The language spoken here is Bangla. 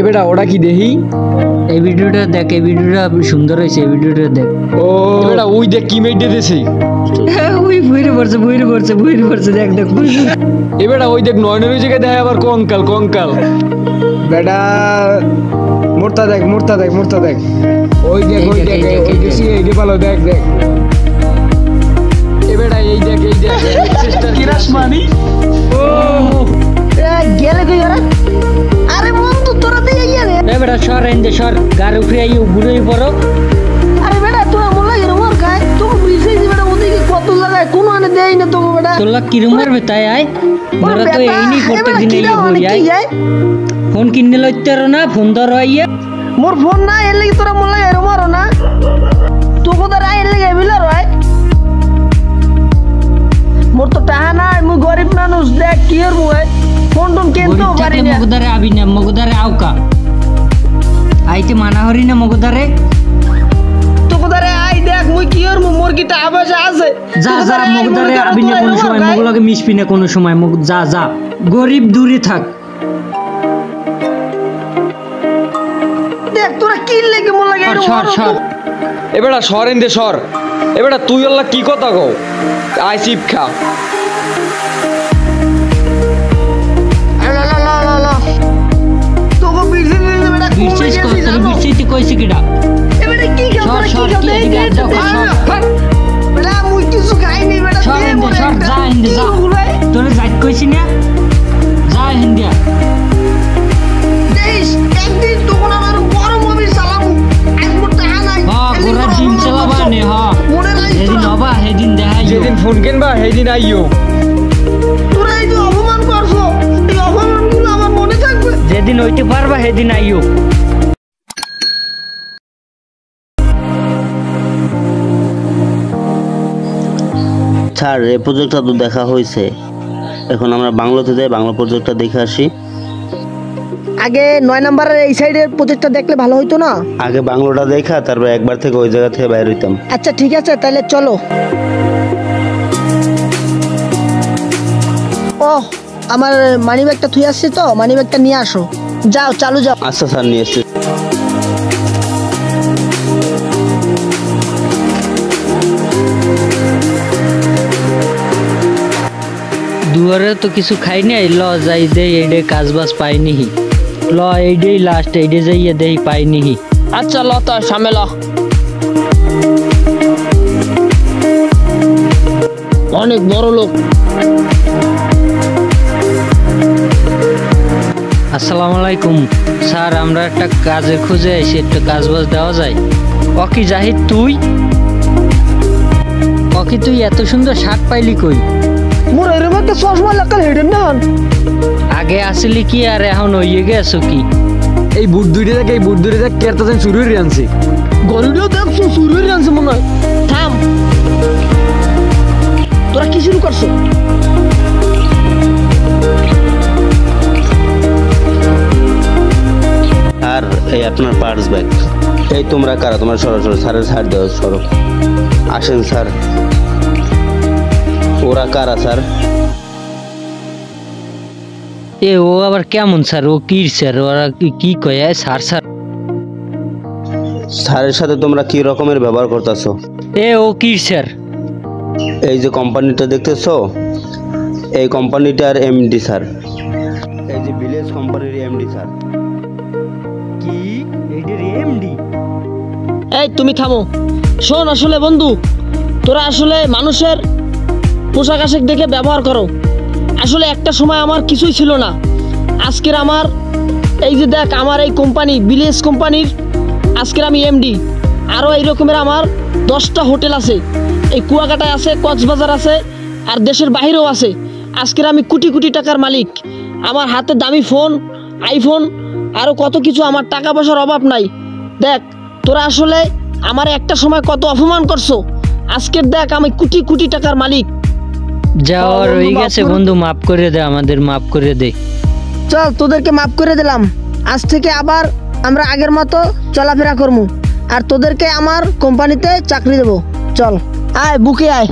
এবেটা ওটা কি দেখি? এই ভিডিওটা দেখ, এই ভিডিওটা সুন্দর হয়েছে, এই ভিডিওটা দেখ। ও এবেটা ওই দেখ কি মেটে দিছে। ওই বইরে পড়ছে দেখ দেখ। এবেটা ওই দেখ নয়নের জায়গায় দেয় আবার কঙ্কাল। বেটা মোরতা দেখ। ওই দেখ ওই দেখি এই যে ভালো দেখ। এবেটা এই দেখ কিরাস মানি। ও গেলে কই ওরা? আরে বন্ধু তোরা দিয়ে গেলে এ বেটা সর এন্ডে সর, গার উঠে আই ঘুরে পড়ো। আরে বেটা তোরা মোলা গেল মোর খায় তো বুঝেই যে বেটা ওদিকে কত লাগায় কোন আনে দেই না তো বেটা। তোলা কিরম মারবে তাই আয়, মোরা তো এইনি প্রত্যেক দিন এই আয়। ফোন কিনে লইতে না, ফোন ধরো আইয়া। মোর ফোন না এর লাগি তোরা মোলা গেল মারো না। তো কোদার আই এর লাগি বিলা রয়। মোর তো টাকা নাই, মুই গরিব মানুষ দেখ কি এর মুই ফোন টোন কিনতে পারি না। মগদারে আবি না, মগদারে আউকা আইতে মানা হরি না মগদারে। তো কোদারে আই দেখ মুই কি এর মুরগিটা আবাজ আছে। যা মগদারে আবি না কোন সময়, মগলকে মিশবি না কোন সময়। মগ যা গরিব দূরে থাক। দেখ তোরা কি লাগে মোলা গেল সর। এবেটা সর এন্ডে সর। এবেটা তুই আল্লাহ কি কথা কও? আই চিপ খা। তোকে বিরসি দিলে বেটা বিশেষ করে বিরসিতে কইছে কিডা? এবারে কি খাও তোরা কি খাও দেখ বেটা মুই কিছু খাইনি বেটা দে মোরে সর যা হিন্দে যা। তোরে যাইত কইছি না, যা হিন্দে। দেশ একদিন তো কোন আমার বড় মুভি চালামু আজ মোর টাকা নাই। হ্যাঁ গোরা জিম চালাবা নে। হ্যাঁ মনে নাই যেদিন হবা সেদিন দেখাই। যেদিন ফোন কিনবা সেদিন আইও। তোরা এই যে অপমান করছো, এই অপমানগুলো আমার মনে থাকবে। যেদিন হইতে পারবা সেদিন আইও। স্যার এই প্রজেক্টটা তো দেখা হয়েছে, এখন আমরা বাংলাতে যাই, বাংলা প্রজেক্টটা দেখে আসি। আগে 9 নাম্বারের এই সাইডের প্রজেক্টটা দেখলে ভালো হইতো না? আগে বাংলাটা দেখা তারপর একবার থেকে ওই জায়গা থেকে বাইরে হইতাম। আচ্ছা ঠিক আছে তাহলে চলো। ও আমার মানি ব্যাগটা থুই আসছি তো, মানি ব্যাগটা নিয়ে আসো। যাও চালু যাও। আচ্ছা স্যার নিয়ে এসছি। দুয়ারে তো কিছু খাই নাই, ল যাই দে এইডে কাজ বাজ পাইনি। ল এইডেই লাস্ট, এইডে যাইয়া দেই পাইনি। আচ্ছা ল তো সামনে ল। অনেক বড় লোক। আসসালামু আলাইকুম স্যার, আমরা একটা কাজের খুঁজে আইছি, একটা কাজ বাজ দেওয়া যায়? অকি জাহিদ তুই? অকি তুই এত সুন্দর শার্ট পাইলি কই? মোর এরকম একটা চশমা লাগাল হেডেন না। আগে আসলি কি আর এখন হইয়ে গেছো কি? এই বুট দুইটা দেখ কেরতা যেন শুরু হয়ে আনছে। গরুটাও দেখছো শুরু হয়ে আনছে মনে হয়। থাম, তোরা কি শুরু করছো? আর এই আপনার পার্স ব্যাগ। এই তোমরা কারা? তোমরা সরাসরি স্যারের ছাড় দেওয়া সরো। আসেন স্যার। ওরা কারা স্যার? এ ও আবার কেমন স্যার? ও কি স্যার? ওরা কি কয় স্যার? স্যারের সাথে তোমরা কি রকমের ব্যবহার করতেছো? এ ও কি স্যার? এই যে কোম্পানিটা দেখতেছো, এই কোম্পানিটার এমডি স্যার। এই যে ভিলেজ কোম্পানির এমডি স্যার। কি এইটার এমডি? এই তুমি থামো। শোন আসলে বন্ধু, তোরা আসলে মানুষের পোশাক আশাক দেখে ব্যবহার করো। আসলে একটা সময় আমার কিছুই ছিল না, আজকের আমার এই যে দেখ আমার এই কোম্পানি ভিলেজ কোম্পানির আজকের আমি এমডি। আরও এই রকমের আমার 10টা হোটেল আছে, এই কুয়াকাটায় আছে, কক্সবাজার আছে, আর দেশের বাইরেও আছে। আজকের আমি কোটি কোটি টাকার মালিক। আমার হাতে দামি ফোন, আইফোন, আরও কত কিছু। আমার টাকা পয়সার অভাব নাই। দেখ তোরা আসলে আমার একটা সময় কত অপমান করছো, আজকের দেখ আমি কোটি কোটি টাকার মালিক। যাওয়ার হয়ে গেছে বন্ধু, মাফ করে দে, আমাদের মাফ করে দে। চল তোদেরকে মাফ করে দিলাম। আজ থেকে আবার আমরা আগের মতো চলাফেরা করবো, আর তোদেরকে আমার কোম্পানিতে চাকরি দেবো। চল আয় বুকে আয়।